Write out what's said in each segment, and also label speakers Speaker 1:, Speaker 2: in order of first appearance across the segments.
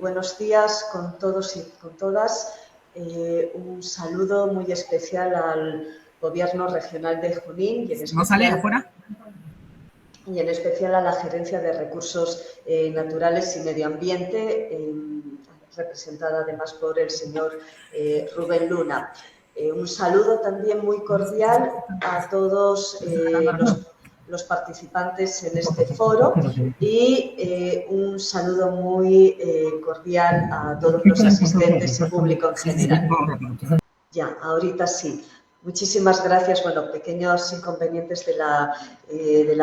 Speaker 1: Buenos días con todos y con todas. Un saludo muy especial al Gobierno Regional de Junín y en especial a la Gerencia de Recursos Naturales y Medio Ambiente, representada además por el señor Rubén Luna. Un saludo también muy cordial a todos los participantes en este foro y un saludo muy cordial a todos los asistentes y público en general. Ya, ahorita sí. Muchísimas gracias. Bueno, pequeños inconvenientes de la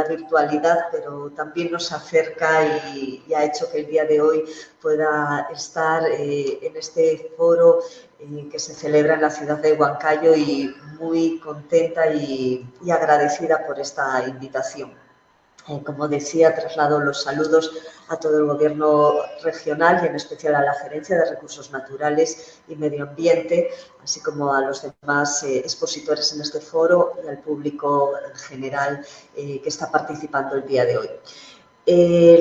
Speaker 1: virtualidad, pero también nos acerca y ha hecho que el día de hoy pueda estar en este foro que se celebra en la ciudad de Huancayo y muy contenta y agradecida por esta invitación. Como decía, traslado los saludos a todo el Gobierno regional y en especial a la Gerencia de Recursos Naturales y Medio Ambiente, así como a los demás expositores en este foro y al público en general que está participando el día de hoy.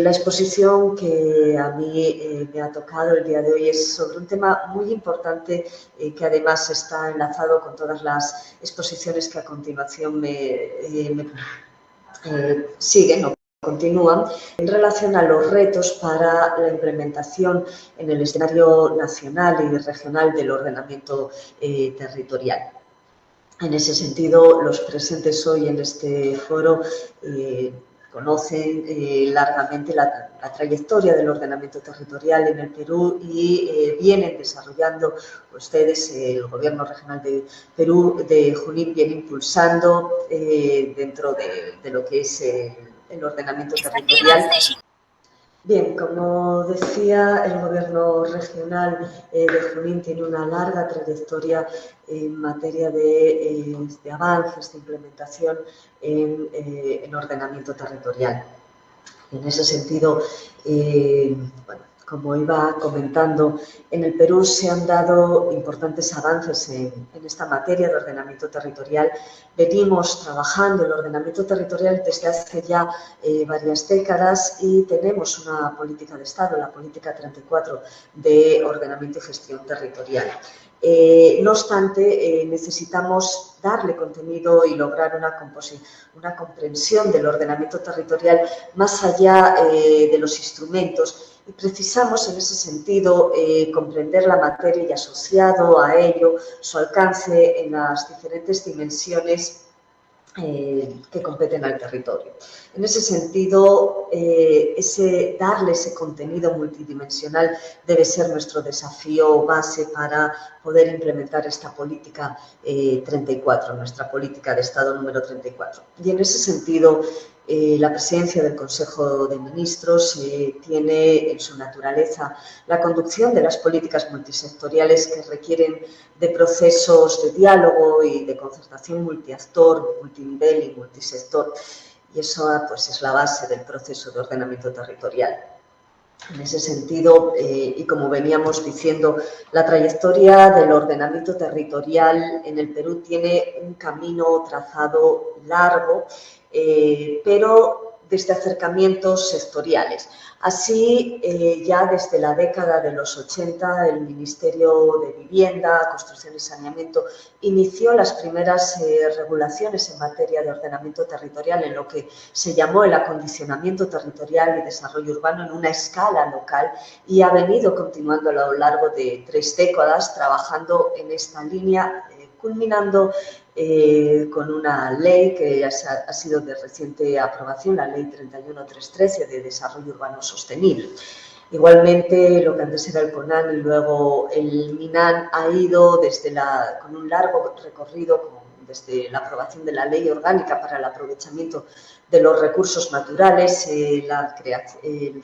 Speaker 1: La exposición que a mí me ha tocado el día de hoy es sobre un tema muy importante que además está enlazado con todas las exposiciones que a continuación siguen o continúan en relación a los retos para la implementación en el escenario nacional y regional del ordenamiento territorial. En ese sentido, los presentes hoy en este foro conocen largamente la trayectoria del ordenamiento territorial en el Perú y vienen desarrollando ustedes, el Gobierno Regional de Perú, de Junín, viene impulsando dentro de lo que es el ordenamiento territorial. Bien, como decía, el Gobierno regional de Junín tiene una larga trayectoria en materia de avances, de implementación en ordenamiento territorial. En ese sentido, bueno, como iba comentando, en el Perú se han dado importantes avances en esta materia de ordenamiento territorial. Venimos trabajando el ordenamiento territorial desde hace ya varias décadas y tenemos una política de Estado, la Política 34 de Ordenamiento y Gestión Territorial. No obstante, necesitamos darle contenido y lograr una comprensión del ordenamiento territorial más allá de los instrumentos y precisamos en ese sentido comprender la materia y asociado a ello su alcance en las diferentes dimensiones que competen al territorio. En ese sentido, darle ese contenido multidimensional debe ser nuestro desafío base para poder implementar esta política 34, nuestra política de Estado número 34. Y en ese sentido, la presidencia del Consejo de Ministros tiene en su naturaleza la conducción de las políticas multisectoriales que requieren de procesos de diálogo y de concertación multiactor, multinivel y multisector. Y eso pues, es la base del proceso de ordenamiento territorial. En ese sentido, y como veníamos diciendo, la trayectoria del ordenamiento territorial en el Perú tiene un camino trazado largo, pero desde acercamientos sectoriales. Así, ya desde la década de los 80, el Ministerio de Vivienda, Construcción y Saneamiento inició las primeras regulaciones en materia de ordenamiento territorial en lo que se llamó el acondicionamiento territorial y desarrollo urbano en una escala local y ha venido continuando a lo largo de 3 décadas trabajando en esta línea, culminando con una ley que ha sido de reciente aprobación, la Ley 31313 de Desarrollo Urbano Sostenible. Igualmente, lo que antes era el CONAN y luego el MINAN ha ido con un largo recorrido desde la aprobación de la Ley Orgánica para el Aprovechamiento de los Recursos Naturales, el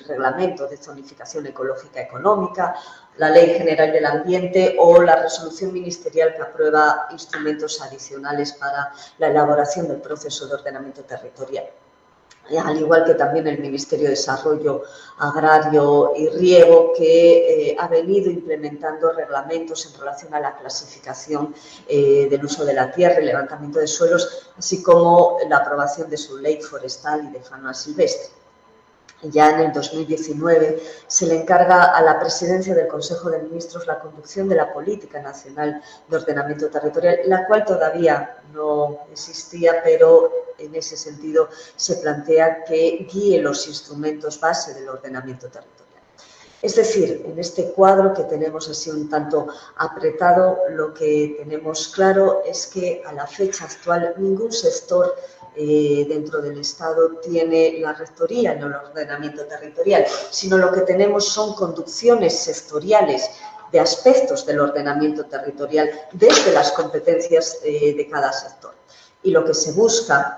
Speaker 1: Reglamento de Zonificación Ecológica Económica, la Ley General del Ambiente o la resolución ministerial que aprueba instrumentos adicionales para la elaboración del proceso de ordenamiento territorial. Al igual que también el Ministerio de Desarrollo Agrario y Riego, que ha venido implementando reglamentos en relación a la clasificación del uso de la tierra y levantamiento de suelos, así como la aprobación de su ley forestal y de fauna silvestre. ya en el 2019, se le encarga a la Presidencia del Consejo de Ministros la conducción de la Política Nacional de Ordenamiento Territorial, la cual todavía no existía, pero en ese sentido se plantea que guíe los instrumentos base del ordenamiento territorial. Es decir, en este cuadro que tenemos así un tanto apretado, lo que tenemos claro es que a la fecha actual ningún sector dentro del Estado tiene la rectoría en el ordenamiento territorial, sino lo que tenemos son conducciones sectoriales de aspectos del ordenamiento territorial desde las competencias de cada sector. Y lo que se busca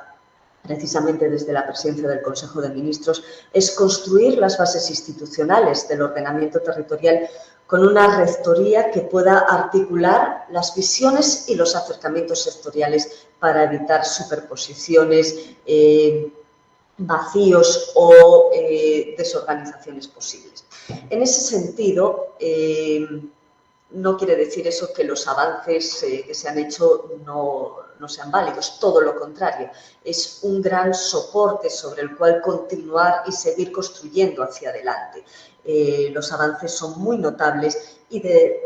Speaker 1: precisamente desde la presidencia del Consejo de Ministros, es construir las bases institucionales del ordenamiento territorial con una rectoría que pueda articular las visiones y los acercamientos sectoriales para evitar superposiciones, vacíos o desorganizaciones posibles. En ese sentido, no quiere decir eso que los avances que se han hecho no sean válidos, todo lo contrario, es un gran soporte sobre el cual continuar y seguir construyendo hacia adelante. Los avances son muy notables,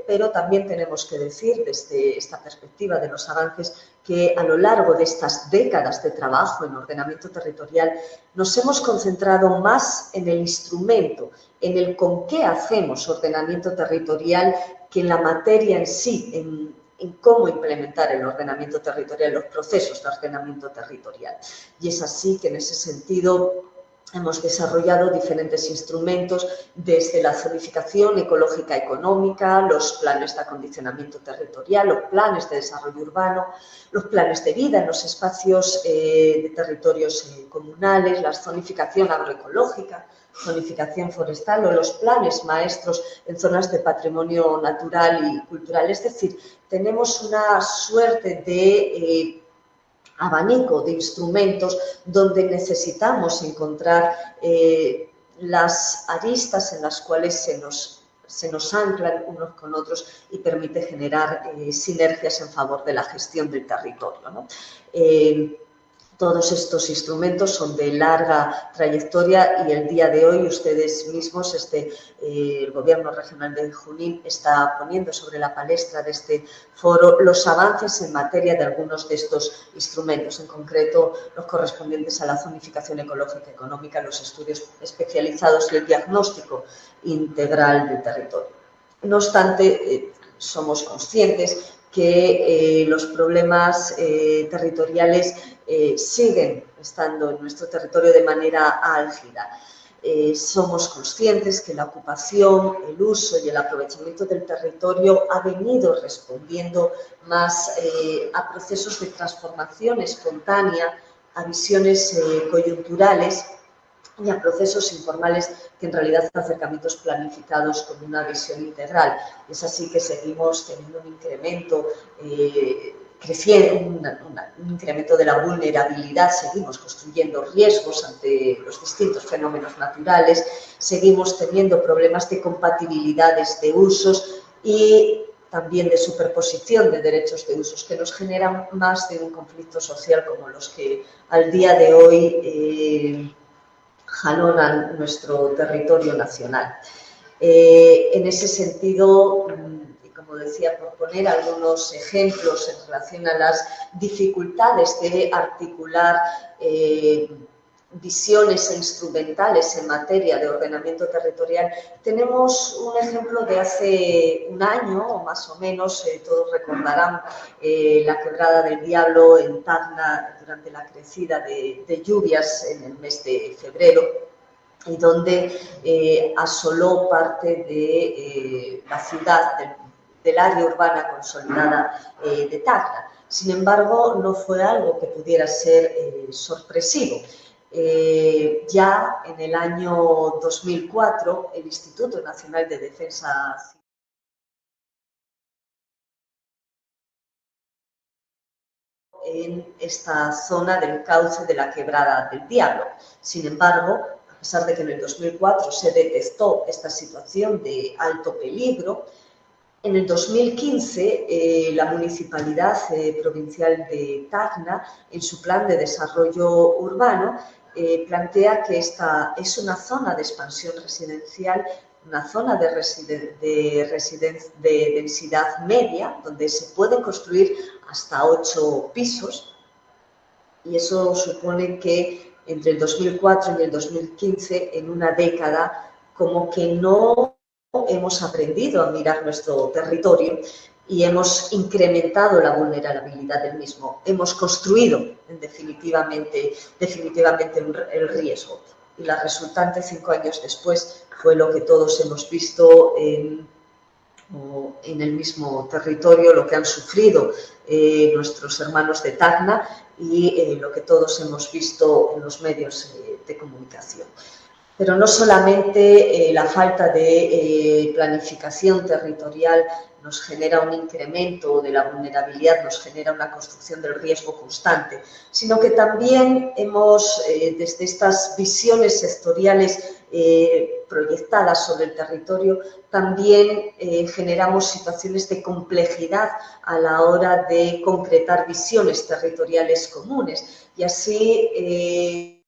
Speaker 1: pero también tenemos que decir desde esta perspectiva de los avances que a lo largo de estas décadas de trabajo en ordenamiento territorial nos hemos concentrado más en el instrumento, en el con qué hacemos ordenamiento territorial, que en la materia en sí, en cómo implementar el ordenamiento territorial, los procesos de ordenamiento territorial. Y es así que en ese sentido hemos desarrollado diferentes instrumentos desde la zonificación ecológica económica, los planes de acondicionamiento territorial, los planes de desarrollo urbano, los planes de vida en los espacios de territorios comunales, la zonificación agroecológica, zonificación forestal o los planes maestros en zonas de patrimonio natural y cultural. Es decir, tenemos una suerte de abanico de instrumentos donde necesitamos encontrar las aristas en las cuales se nos anclan unos con otros y permite generar sinergias en favor de la gestión del territorio, ¿no? Todos estos instrumentos son de larga trayectoria y el día de hoy ustedes mismos, el Gobierno Regional de Junín está poniendo sobre la palestra de este foro los avances en materia de algunos de estos instrumentos, en concreto los correspondientes a la zonificación ecológica económica, los estudios especializados y el diagnóstico integral del territorio. No obstante, somos conscientes que los problemas territoriales siguen estando en nuestro territorio de manera álgida. Somos conscientes que la ocupación, el uso y el aprovechamiento del territorio ha venido respondiendo más a procesos de transformación espontánea, a visiones coyunturales y a procesos informales que en realidad son acercamientos planificados con una visión integral. Es así que seguimos teniendo un incremento un incremento de la vulnerabilidad, seguimos construyendo riesgos ante los distintos fenómenos naturales, seguimos teniendo problemas de compatibilidades de usos y también de superposición de derechos de usos que nos generan más de un conflicto social como los que al día de hoy jalonan nuestro territorio nacional. En ese sentido, como decía, por poner algunos ejemplos en relación a las dificultades de articular visiones e instrumentales en materia de ordenamiento territorial, tenemos un ejemplo de hace un año o más o menos, todos recordarán la Quebrada del Diablo en Tacna durante la crecida de lluvias en el mes de febrero, y donde asoló parte de la ciudad, del área urbana consolidada de Tacna. Sin embargo, no fue algo que pudiera ser sorpresivo. Ya en el año 2004, el Instituto Nacional de Defensa en esta zona del cauce de la Quebrada del Diablo. Sin embargo, a pesar de que en el 2004 se detectó esta situación de alto peligro, en el 2015 la Municipalidad Provincial de Tacna, en su plan de desarrollo urbano, plantea que esta es una zona de expansión residencial, una zona de densidad media, donde se pueden construir hasta 8 pisos, y eso supone que entre el 2004 y el 2015, en una década, como que no hemos aprendido a mirar nuestro territorio y hemos incrementado la vulnerabilidad del mismo. Hemos construido definitivamente el riesgo. Y la resultante 5 años después fue lo que todos hemos visto en el mismo territorio, lo que han sufrido nuestros hermanos de Tacna y lo que todos hemos visto en los medios de comunicación. Pero no solamente la falta de planificación territorial nos genera un incremento de la vulnerabilidad, nos genera una construcción del riesgo constante, sino que también hemos, desde estas visiones sectoriales proyectadas sobre el territorio, también generamos situaciones de complejidad a la hora de concretar visiones territoriales comunes y así en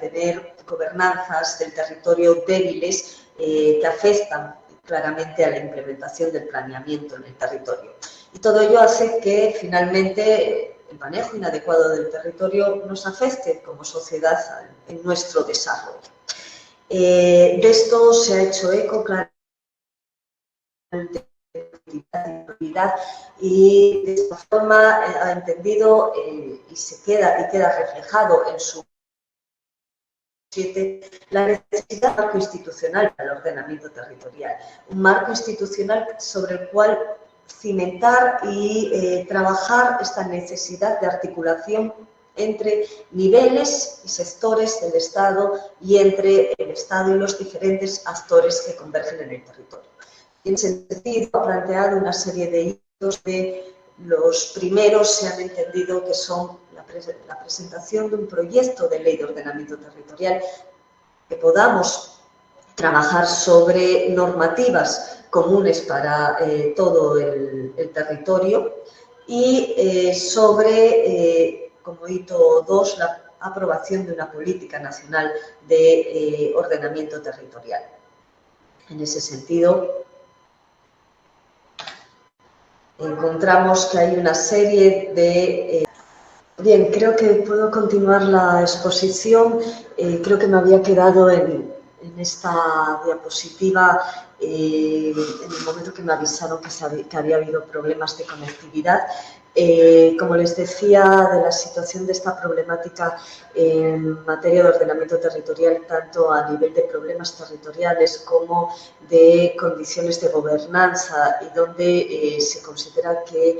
Speaker 1: tener gobernanzas del territorio débiles que afectan claramente a la implementación del planeamiento en el territorio. Y todo ello hace que finalmente el manejo inadecuado del territorio nos afecte como sociedad en nuestro desarrollo. De esto se ha hecho eco claramente y de esta forma ha entendido y queda reflejado en su la necesidad de un marco institucional para el ordenamiento territorial, un marco institucional sobre el cual cimentar y trabajar esta necesidad de articulación entre niveles y sectores del Estado y entre el Estado y los diferentes actores que convergen en el territorio. En ese sentido, ha planteado una serie de hitos de los primeros se han entendido que son la presentación de un proyecto de ley de ordenamiento territorial, que podamos trabajar sobre normativas comunes para todo el territorio y sobre, como hito 2, la aprobación de una política nacional de ordenamiento territorial. En ese sentido, encontramos que hay una serie de... Bien, creo que puedo continuar la exposición. Creo que me había quedado en esta diapositiva en el momento que me avisaron que había habido problemas de conectividad. Como les decía, de la situación de esta problemática en materia de ordenamiento territorial, tanto a nivel de problemas territoriales como de condiciones de gobernanza, y donde se considera que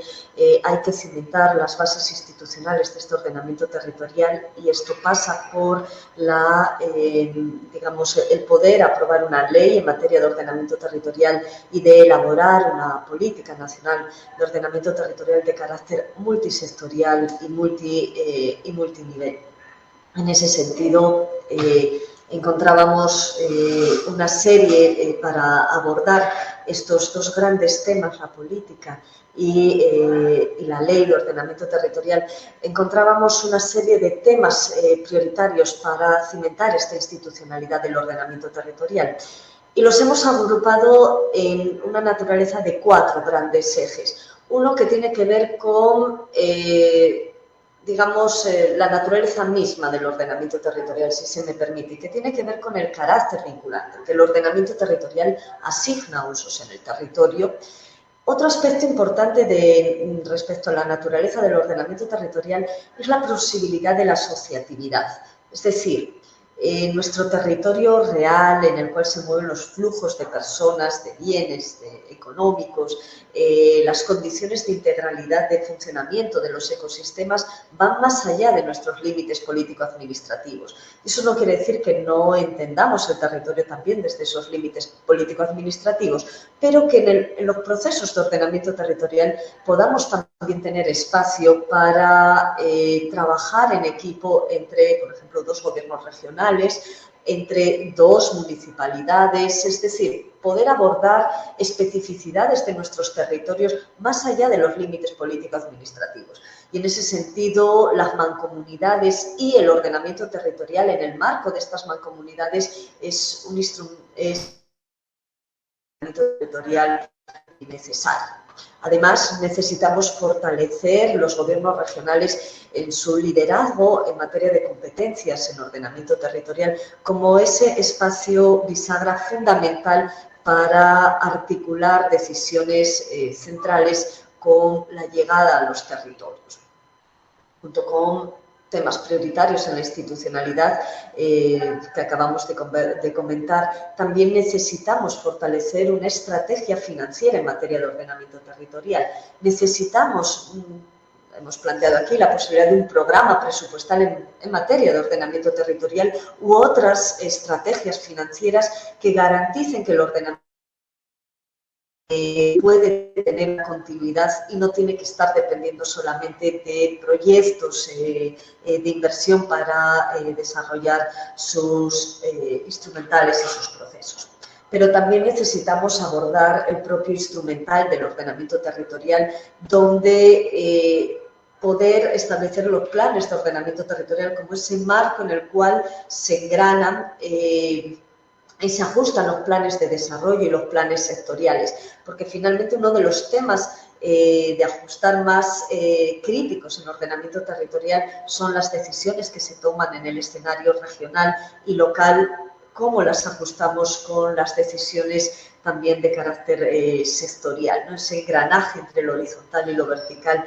Speaker 1: hay que cimentar las bases institucionales de este ordenamiento territorial, y esto pasa por digamos, el poder aprobar una ley en materia de ordenamiento territorial y de elaborar una política nacional de ordenamiento territorial de carácter multisectorial y multinivel. En ese sentido, encontrábamos una serie para abordar estos dos grandes temas, la política y la ley de ordenamiento territorial. Encontrábamos una serie de temas prioritarios para cimentar esta institucionalidad del ordenamiento territorial. Y los hemos agrupado en una naturaleza de 4 grandes ejes. Uno que tiene que ver con, digamos, la naturaleza misma del ordenamiento territorial, si se me permite, y que tiene que ver con el carácter vinculante que el ordenamiento territorial asigna usos en el territorio. Otro aspecto importante respecto a la naturaleza del ordenamiento territorial es la posibilidad de la asociatividad, es decir, nuestro territorio real en el cual se mueven los flujos de personas, de bienes, económicos, las condiciones de integralidad de funcionamiento de los ecosistemas van más allá de nuestros límites político-administrativos. Eso no quiere decir que no entendamos el territorio también desde esos límites político-administrativos, pero que en los procesos de ordenamiento territorial podamos también tener espacio para trabajar en equipo entre, por ejemplo, 2 gobiernos regionales entre dos municipalidades, es decir, poder abordar especificidades de nuestros territorios más allá de los límites político-administrativos. Y en ese sentido, las mancomunidades y el ordenamiento territorial en el marco de estas mancomunidades es un instrumento territorial necesario. Además, necesitamos fortalecer los gobiernos regionales en su liderazgo en materia de competencias en ordenamiento territorial como ese espacio bisagra fundamental para articular decisiones centrales con la llegada a los territorios. Junto con temas prioritarios en la institucionalidad que acabamos de comentar, también necesitamos fortalecer una estrategia financiera en materia de ordenamiento territorial. Necesitamos, hemos planteado aquí la posibilidad de un programa presupuestal en materia de ordenamiento territorial u otras estrategias financieras que garanticen que el ordenamiento puede tener una continuidad y no tiene que estar dependiendo solamente de proyectos de inversión para desarrollar sus instrumentales y sus procesos. Pero también necesitamos abordar el propio instrumental del ordenamiento territorial, donde poder establecer los planes de ordenamiento territorial como ese marco en el cual se engranan y se ajustan los planes de desarrollo y los planes sectoriales, porque finalmente uno de los temas de ajustar más críticos en ordenamiento territorial son las decisiones que se toman en el escenario regional y local, cómo las ajustamos con las decisiones también de carácter sectorial, ¿no? Ese engranaje entre lo horizontal y lo vertical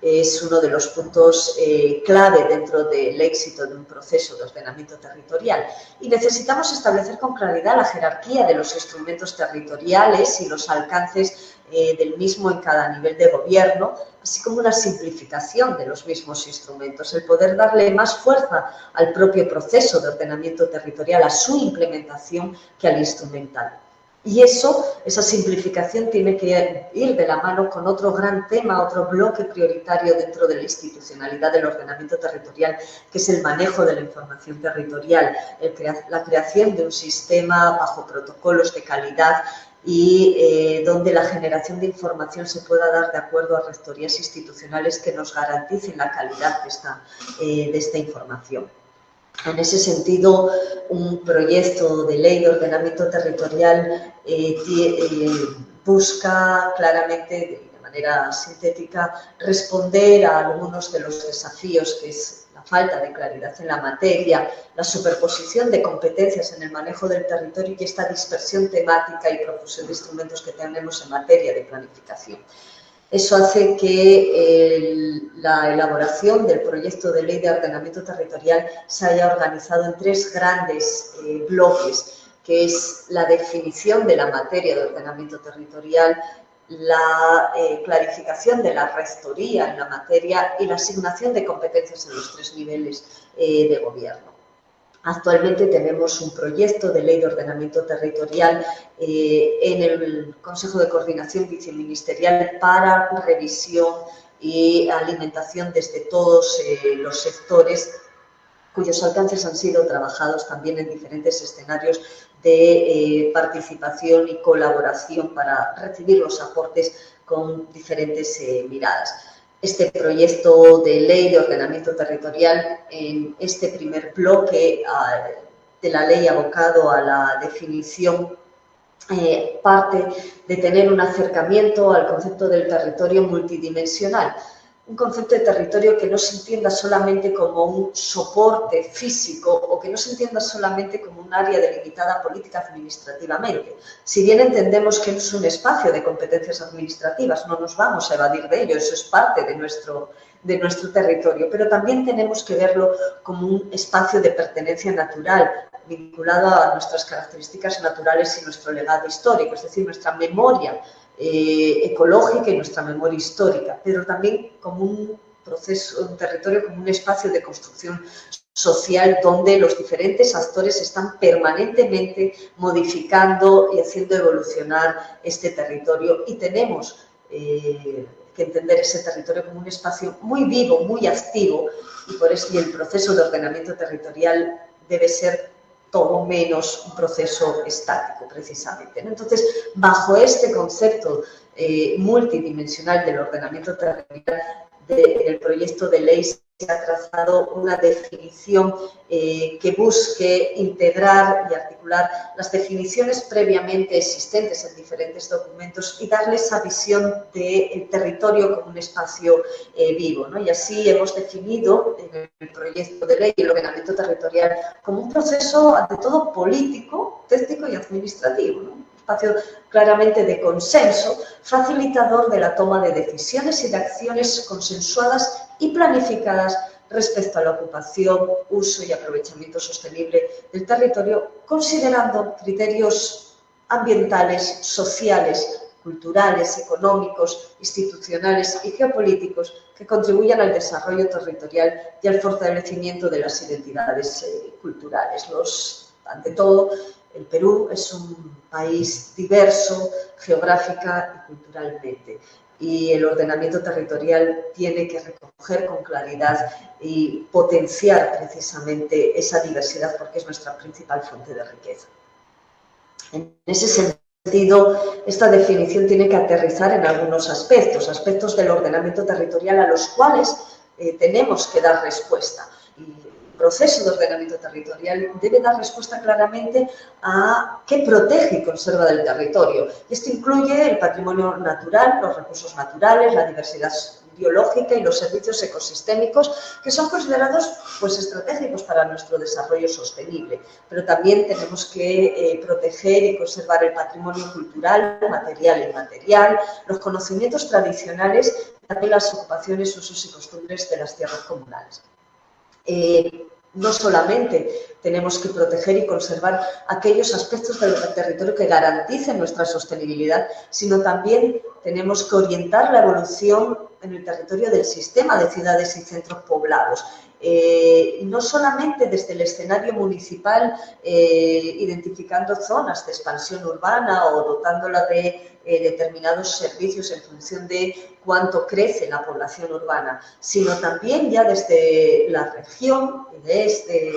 Speaker 1: es uno de los puntos clave dentro del éxito de un proceso de ordenamiento territorial. Y necesitamos establecer con claridad la jerarquía de los instrumentos territoriales y los alcances del mismo en cada nivel de gobierno, así como una simplificación de los mismos instrumentos, el poder darle más fuerza al propio proceso de ordenamiento territorial, a su implementación, que al instrumental. Y esa simplificación tiene que ir de la mano con otro gran tema, otro bloque prioritario dentro de la institucionalidad del ordenamiento territorial, que es el manejo de la información territorial, la creación de un sistema bajo protocolos de calidad y donde la generación de información se pueda dar de acuerdo a rectorías institucionales que nos garanticen la calidad de esta información. En ese sentido, un proyecto de ley de ordenamiento territorial busca claramente, de manera sintética, responder a algunos de los desafíos que es la falta de claridad en la materia, la superposición de competencias en el manejo del territorio y esta dispersión temática y profusión de instrumentos que tenemos en materia de planificación. Eso hace que la elaboración del proyecto de ley de ordenamiento territorial se haya organizado en tres grandes bloques, que es la definición de la materia de ordenamiento territorial, la clarificación de la rectoría en la materia y la asignación de competencias en los tres niveles de gobierno. Actualmente tenemos un proyecto de ley de ordenamiento territorial en el Consejo de Coordinación Viceministerial para revisión y alimentación desde todos los sectores, cuyos alcances han sido trabajados también en diferentes escenarios de participación y colaboración para recibir los aportes con diferentes miradas. Este proyecto de ley de ordenamiento territorial, en este primer bloque de la ley abocado a la definición, parte de tener un acercamiento al concepto del territorio multidimensional, un concepto de territorio que no se entienda solamente como un soporte físico o que no se entienda solamente como un área delimitada política administrativamente. Si bien entendemos que es un espacio de competencias administrativas, no nos vamos a evadir de ello, eso es parte de nuestro territorio, pero también tenemos que verlo como un espacio de pertenencia natural, vinculado a nuestras características naturales y nuestro legado histórico, es decir, nuestra memoria ecológica y nuestra memoria histórica, pero también como un territorio, como un espacio de construcción social donde los diferentes actores están permanentemente modificando y haciendo evolucionar este territorio y tenemos que entender ese territorio como un espacio muy vivo, muy activo y por eso el proceso de ordenamiento territorial debe ser todo menos un proceso estático, precisamente, ¿no? Entonces, bajo este concepto multidimensional del ordenamiento territorial del proyecto de ley, se ha trazado una definición que busque integrar y articular las definiciones previamente existentes en diferentes documentos y darle esa visión del territorio como un espacio vivo, ¿no? Y así hemos definido en el proyecto de ley el ordenamiento territorial como un proceso, ante todo, político, técnico y administrativo, ¿no? Un espacio claramente de consenso, facilitador de la toma de decisiones y de acciones consensuadas y planificadas respecto a la ocupación, uso y aprovechamiento sostenible del territorio, considerando criterios ambientales, sociales, culturales, económicos, institucionales y geopolíticos que contribuyan al desarrollo territorial y al fortalecimiento de las identidades culturales. Ante todo, el Perú es un país diverso geográfica y culturalmente, y el ordenamiento territorial tiene que recoger con claridad y potenciar precisamente esa diversidad, porque es nuestra principal fuente de riqueza. En ese sentido, esta definición tiene que aterrizar en algunos aspectos del ordenamiento territorial a los cuales tenemos que dar respuesta. Y el proceso de ordenamiento territorial debe dar respuesta claramente a qué protege y conserva del territorio. Esto incluye el patrimonio natural, los recursos naturales, la diversidad biológica y los servicios ecosistémicos que son considerados pues, estratégicos para nuestro desarrollo sostenible. Pero también tenemos que proteger y conservar el patrimonio cultural, material e inmaterial, los conocimientos tradicionales y también las ocupaciones, usos y costumbres de las tierras comunales. No solamente tenemos que proteger y conservar aquellos aspectos del territorio que garanticen nuestra sostenibilidad, sino también tenemos que orientar la evolución en el territorio del sistema de ciudades y centros poblados. Y no solamente desde el escenario municipal, identificando zonas de expansión urbana o dotándola de determinados servicios en función de cuánto crece la población urbana, sino también ya desde la región y desde el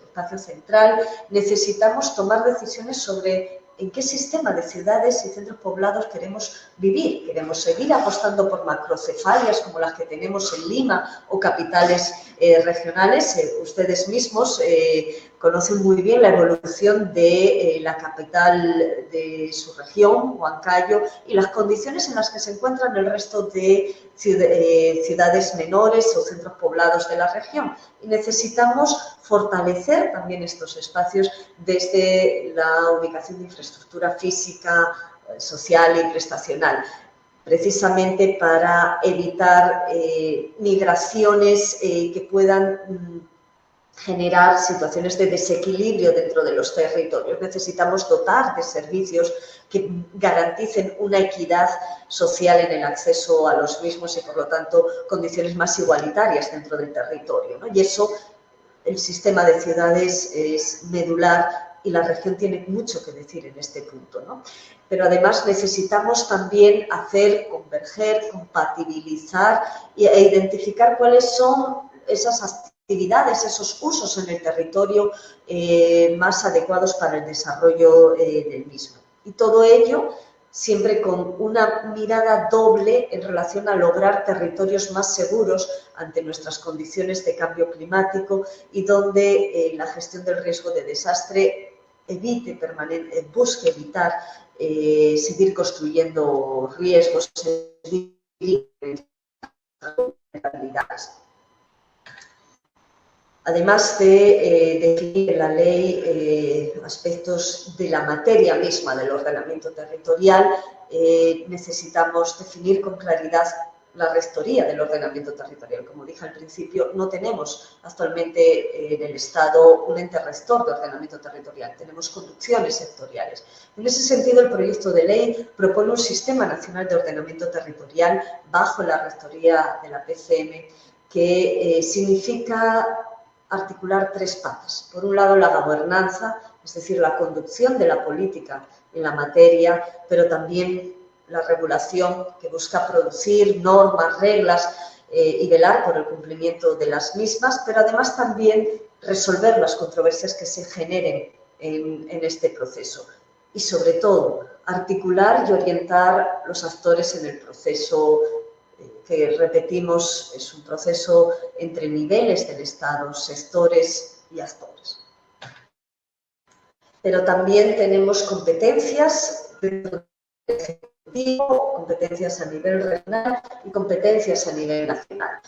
Speaker 1: espacio central necesitamos tomar decisiones sobre en qué sistema de ciudades y centros poblados queremos vivir. Queremos seguir apostando por macrocefalias como las que tenemos en Lima o capitales regionales. Ustedes mismos conocen muy bien la evolución de la capital de su región, Huancayo, y las condiciones en las que se encuentran el resto de ciudades menores o centros poblados de la región. Y necesitamos fortalecer también estos espacios desde la ubicación de infraestructura física, social y prestacional, precisamente para evitar migraciones que puedan generar situaciones de desequilibrio dentro de los territorios. Necesitamos dotar de servicios que garanticen una equidad social en el acceso a los mismos y, por lo tanto, condiciones más igualitarias dentro del territorio, ¿no? Y eso, el sistema de ciudades es medular y la región tiene mucho que decir en este punto, ¿no? Pero además necesitamos también hacer converger, compatibilizar e identificar cuáles son esas actividades, esos usos en el territorio más adecuados para el desarrollo del mismo. Y todo ello siempre con una mirada doble en relación a lograr territorios más seguros ante nuestras condiciones de cambio climático y donde la gestión del riesgo de desastre busque evitar seguir construyendo riesgos, además de definir en la ley aspectos de la materia misma del ordenamiento territorial, necesitamos definir con claridad la rectoría del ordenamiento territorial. Como dije al principio, no tenemos actualmente en el Estado un ente rector de ordenamiento territorial, tenemos conducciones sectoriales. En ese sentido, el proyecto de ley propone un sistema nacional de ordenamiento territorial bajo la rectoría de la PCM que significa articular tres patas. Por un lado, la gobernanza, es decir, la conducción de la política en la materia, pero también la regulación que busca producir normas, reglas y velar por el cumplimiento de las mismas, pero además también resolver las controversias que se generen en este proceso. Y sobre todo, articular y orientar los actores en el proceso, que repetimos, es un proceso entre niveles del Estado, sectores y actores. Pero también tenemos competencias dentro del Ejecutivo, competencias a nivel regional y competencias a nivel nacional.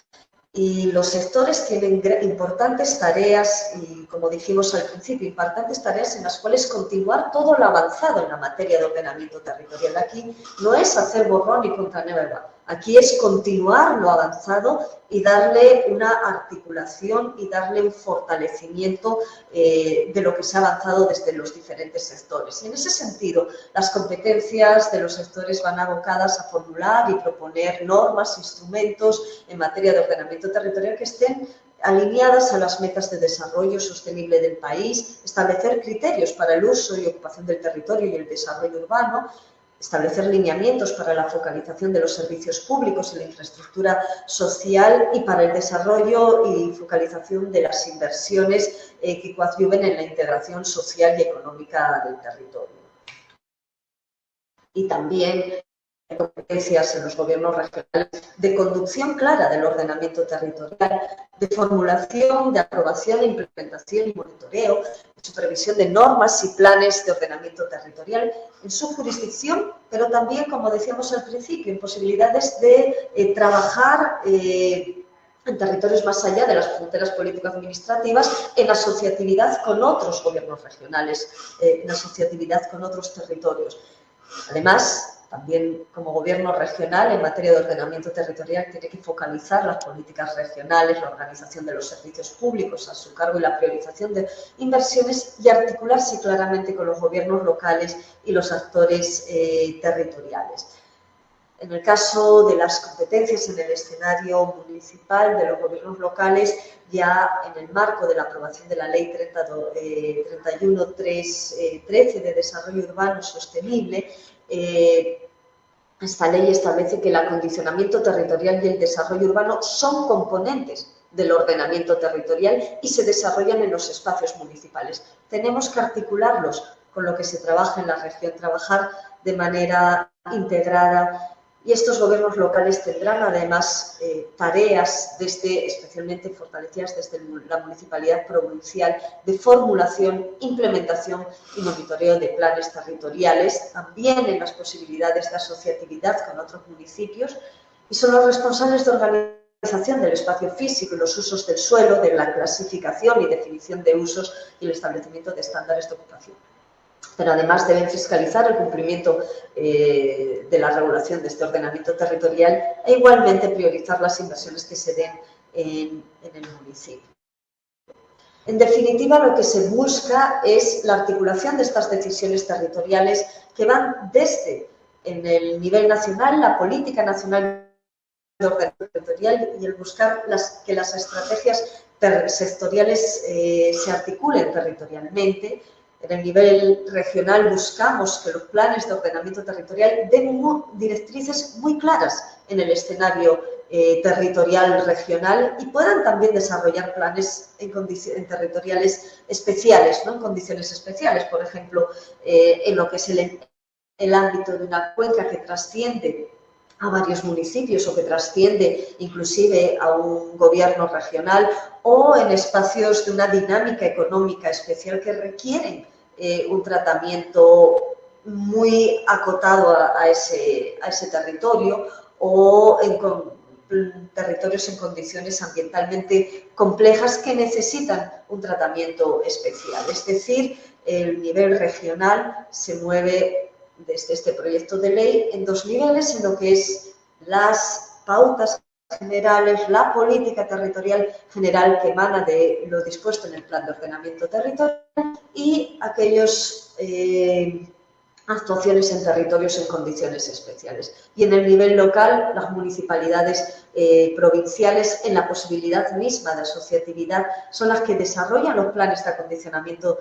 Speaker 1: Y los sectores tienen importantes tareas y, como dijimos al principio, importantes tareas en las cuales continuar todo lo avanzado en la materia de ordenamiento territorial. Aquí no es hacer borrón y cuenta nueva, aquí es continuar lo avanzado y darle una articulación y darle un fortalecimiento de lo que se ha avanzado desde los diferentes sectores. Y en ese sentido, las competencias de los sectores van abocadas a formular y proponer normas, instrumentos en materia de ordenamiento territorial que estén alineadas a las metas de desarrollo sostenible del país, establecer criterios para el uso y ocupación del territorio y el desarrollo urbano, establecer lineamientos para la focalización de los servicios públicos y la infraestructura social y para el desarrollo y focalización de las inversiones que coadyuven en la integración social y económica del territorio. Y también competencias en los gobiernos regionales de conducción clara del ordenamiento territorial, de formulación, de aprobación, implementación y monitoreo, de supervisión de normas y planes de ordenamiento territorial en su jurisdicción, pero también, como decíamos al principio, en posibilidades de trabajar en territorios más allá de las fronteras político-administrativas, en asociatividad con otros gobiernos regionales, en asociatividad con otros territorios. Además, también como gobierno regional en materia de ordenamiento territorial tiene que focalizar las políticas regionales, la organización de los servicios públicos a su cargo y la priorización de inversiones y articularse claramente con los gobiernos locales y los actores territoriales. En el caso de las competencias en el escenario municipal de los gobiernos locales, ya en el marco de la aprobación de la Ley 31.313 de Desarrollo Urbano Sostenible, esta ley establece que el acondicionamiento territorial y el desarrollo urbano son componentes del ordenamiento territorial y se desarrollan en los espacios municipales. Tenemos que articularlos con lo que se trabaja en la región, trabajar de manera integrada. Y estos gobiernos locales tendrán además tareas, especialmente fortalecidas desde la municipalidad provincial, de formulación, implementación y monitoreo de planes territoriales, también en las posibilidades de asociatividad con otros municipios, y son los responsables de organización del espacio físico y los usos del suelo, de la clasificación y definición de usos y el establecimiento de estándares de ocupación. Pero además deben fiscalizar el cumplimiento de la regulación de este ordenamiento territorial e igualmente priorizar las inversiones que se den en el municipio. En definitiva, lo que se busca es la articulación de estas decisiones territoriales que van desde en el nivel nacional, la política nacional de ordenamiento territorial y el buscar que las estrategias sectoriales se articulen territorialmente. En el nivel regional buscamos que los planes de ordenamiento territorial den directrices muy claras en el escenario territorial regional y puedan también desarrollar planes en territoriales especiales, ¿no? En condiciones especiales, por ejemplo, en lo que es el ámbito de una cuenca que trasciende a varios municipios o que trasciende inclusive a un gobierno regional, o en espacios de una dinámica económica especial que requieren un tratamiento muy acotado a ese territorio, o en territorios en condiciones ambientalmente complejas que necesitan un tratamiento especial. Es decir, el nivel regional se mueve desde este proyecto de ley en dos niveles, en lo que es las pautas generales, la política territorial general que emana de lo dispuesto en el plan de ordenamiento territorial y aquellas actuaciones en territorios en condiciones especiales. Y en el nivel local, las municipalidades provinciales, en la posibilidad misma de asociatividad, son las que desarrollan los planes de acondicionamiento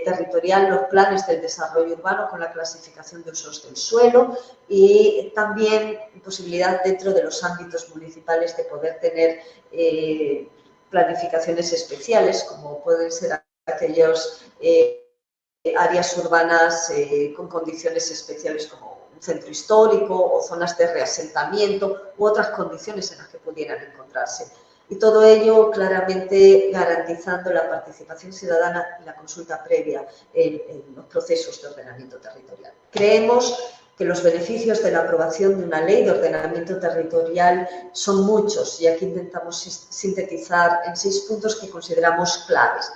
Speaker 1: territorial, los planes del desarrollo urbano con la clasificación de usos del suelo y también posibilidad dentro de los ámbitos municipales de poder tener planificaciones especiales, como pueden ser aquellos áreas urbanas con condiciones especiales como un centro histórico o zonas de reasentamiento u otras condiciones en las que pudieran encontrarse. Y todo ello claramente garantizando la participación ciudadana y la consulta previa en los procesos de ordenamiento territorial. Creemos que los beneficios de la aprobación de una ley de ordenamiento territorial son muchos y aquí intentamos sintetizar en 6 puntos que consideramos claves.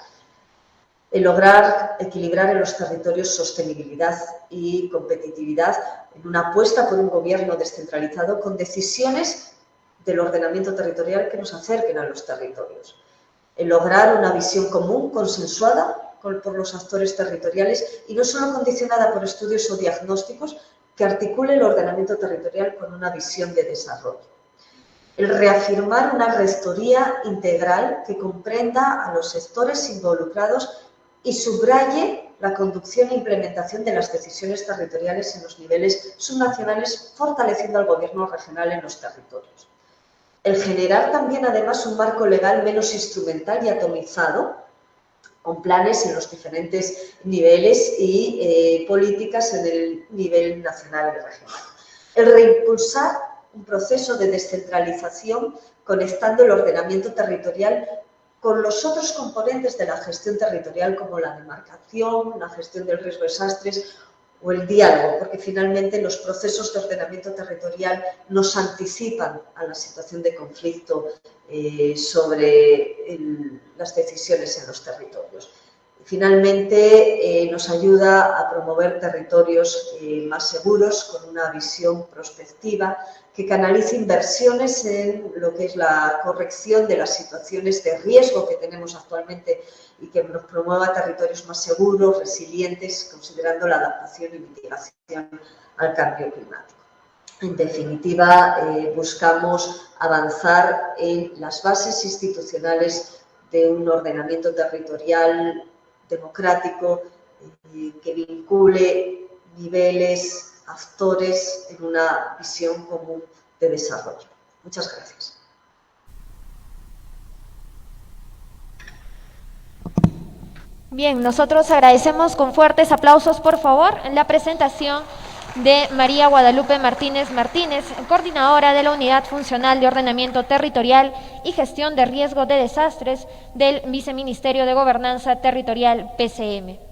Speaker 1: El lograr equilibrar en los territorios sostenibilidad y competitividad en una apuesta por un gobierno descentralizado con decisiones del ordenamiento territorial que nos acerquen a los territorios. El lograr una visión común, consensuada por los actores territoriales y no solo condicionada por estudios o diagnósticos, que articule el ordenamiento territorial con una visión de desarrollo. El reafirmar una rectoría integral que comprenda a los sectores involucrados y subraye la conducción e implementación de las decisiones territoriales en los niveles subnacionales, fortaleciendo al gobierno regional en los territorios. El generar también, además, un marco legal menos instrumental y atomizado, con planes en los diferentes niveles y políticas en el nivel nacional y regional. El reimpulsar un proceso de descentralización conectando el ordenamiento territorial con los otros componentes de la gestión territorial como la demarcación, la gestión del riesgo de desastres o el diálogo, porque finalmente los procesos de ordenamiento territorial nos anticipan a la situación de conflicto sobre las decisiones en los territorios. Finalmente, nos ayuda a promover territorios más seguros con una visión prospectiva que canalice inversiones en lo que es la corrección de las situaciones de riesgo que tenemos actualmente y que nos promueva territorios más seguros, resilientes, considerando la adaptación y mitigación al cambio climático. En definitiva, buscamos avanzar en las bases institucionales de un ordenamiento territorial democrático que vincule niveles, actores en una visión común de desarrollo. Muchas gracias.
Speaker 2: Bien, nosotros agradecemos con fuertes aplausos, por favor, la presentación de María Guadalupe Martínez Martínez, coordinadora de la Unidad Funcional de Ordenamiento Territorial y Gestión de Riesgo de Desastres del Viceministerio de Gobernanza Territorial, PCM.